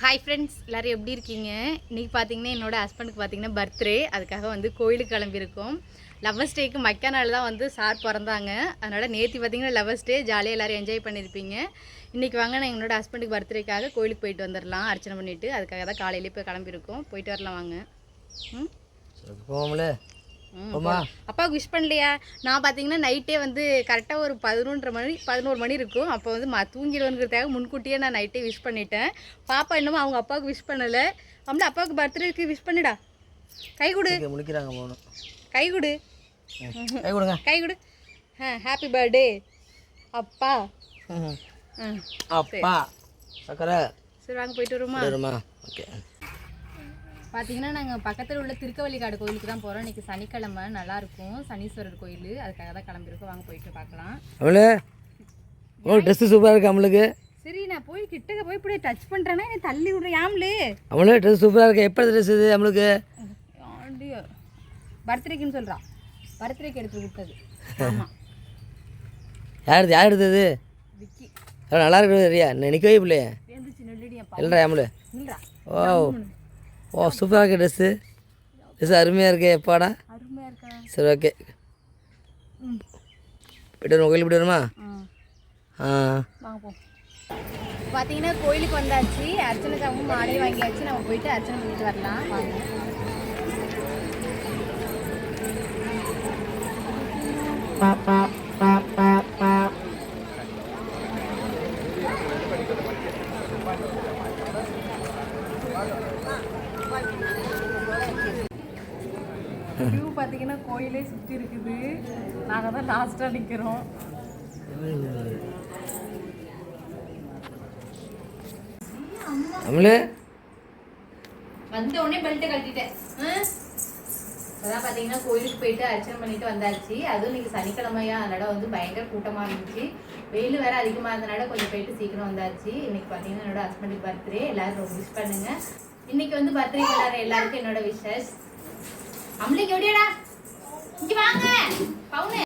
Hi friends, எல்லோரும் எப்படி இருக்கீங்க? இன்றைக்கி பார்த்தீங்கன்னா என்னோடய ஹஸ்பண்டுக்கு பார்த்தீங்கன்னா பர்த்டே. அதுக்காக வந்து கோயிலுக்கு கிளம்பியிருக்கோம். லவ்வர்ஸ் டேக்கு மக்கா நாள் தான் வந்து சார் பிறந்தாங்க. அதனால் நேற்று பார்த்தீங்கன்னா லவ்வர்ஸ் டே ஜாலியாக எல்லோரும் என்ஜாய் பண்ணியிருப்பீங்க. இன்றைக்கி வாங்க நான் என்னோடய ஹஸ்பண்டுக்கு பர்த்டேக்காக கோயிலுக்கு போயிட்டு வந்துடலாம், அர்ச்சனை பண்ணிவிட்டு. அதுக்காக தான் காலையிலே போய் கிளம்பியிருக்கோம். போயிட்டு வரலாம் வாங்க. போகல அப்பாவுக்கு விஷ் பண்ணலையா? நான் பார்த்தீங்கன்னா நைட்டே வந்து கரெக்டாக ஒரு 11 மணி இருக்கும். அப்போ வந்து தூங்கிடுவேங்கிறதுக்காக முன்கூட்டியே நான் நைட்டே விஷ் பண்ணிட்டேன். பாப்பா இன்னமும் அவங்க அப்பாவுக்கு விஷ் பண்ணலை. அம்மா அப்பாவுக்கு பர்த்டேக்கு விஷ் பண்ணிடா. கை கொடு, முடிக்கிறாங்க போகணும். கை கொடு, கை கொடுங்க, கை கொடு. ஹாப்பி பர்த்டே அப்பா. அப்பா சக்கரை. சரி வாங்க போயிட்டு வருமா? ஓகே. பார்த்தீங்கன்னா நாங்கள் பக்கத்தில் உள்ள திருக்கவள்ளிக்காடு கோயிலுக்கு தான் போகிறோம். இன்றைக்கி சனிக்கிழமை, நல்லாயிருக்கும், சனீஸ்வரர் கோயில். அதுக்காக தான் கிளம்பியிருக்கோம். வாங்க போயிட்டு பார்க்கலாம். அவளே ட்ரெஸ்ஸு சூப்பராக இருக்கு அவளுக்கு. சரி, நான் போய் கிட்டக்க போய் இப்படியே டச் பண்ணுறேன்னா என்னை தள்ளி விட்றேன். யாம்லே அவளே ட்ரெஸ் சூப்பராக இருக்கு. எப்போ ட்ரெஸ் இது நம்மளுக்கு? பர்த்டேக்குன்னு சொல்கிறான். பர்த்டேக்கு எடுத்து கொடுத்தது. ஆமாம். யார் எடுத்தது? விக்கி. நல்லா இருக்குது சரியா? நிற்கவே பிள்ளைய இல்லைடா யாமலே. ஓ சூப்பராக இருக்கு ட்ரெஸ்ஸு அருமையாக இருக்கே. எப்பாடா அருமையாக இருக்கா? சரி ஓகே. போய்ட்டு வரும் கோயிலுக்கு போய்ட்டு வருமா? வாங்க போ. பார்த்தீங்கன்னா கோயிலுக்கு வந்தாச்சு. அர்ச்சனைக்காகவும் மாலை வாங்கியாச்சு. நம்ம போயிட்டு அர்ச்சனை பண்ணிட்டு வரலாம் வாங்க. வியூ பார்த்தீங்கன்னா கோயிலே சுற்றி இருக்குது. நாங்கள் தான் லாஸ்ட்டாக நிற்கிறோம். வந்த உடனே பெல்ட்டை கட்டிட்டேன். அதான் பார்த்தீங்கன்னா கோயிலுக்கு போயிட்டு அர்ச்சனை பண்ணிட்டு வந்தாச்சு. அதுவும் இன்னைக்கு சனிக்கிழமையா, அதனால வந்து பயங்கர கூட்டமாக இருந்துச்சு. வெயில் வேறு அதிகமாக இருந்தனால கொஞ்சம் போயிட்டு சீக்கிரம் வந்தாச்சு. இன்னைக்கு பார்த்தீங்கன்னா என்னோட ஹஸ்பண்டுக்கு பர்த்டே. எல்லாரும் ரொம்ப விஷ் பண்ணுங்க. இன்னைக்கு வந்து பர்த்டே எல்லாருக்கும் என்னோட விஷஸ். அம்லிக்கு எப்படியாடா? இங்கே வாங்க பவுனு.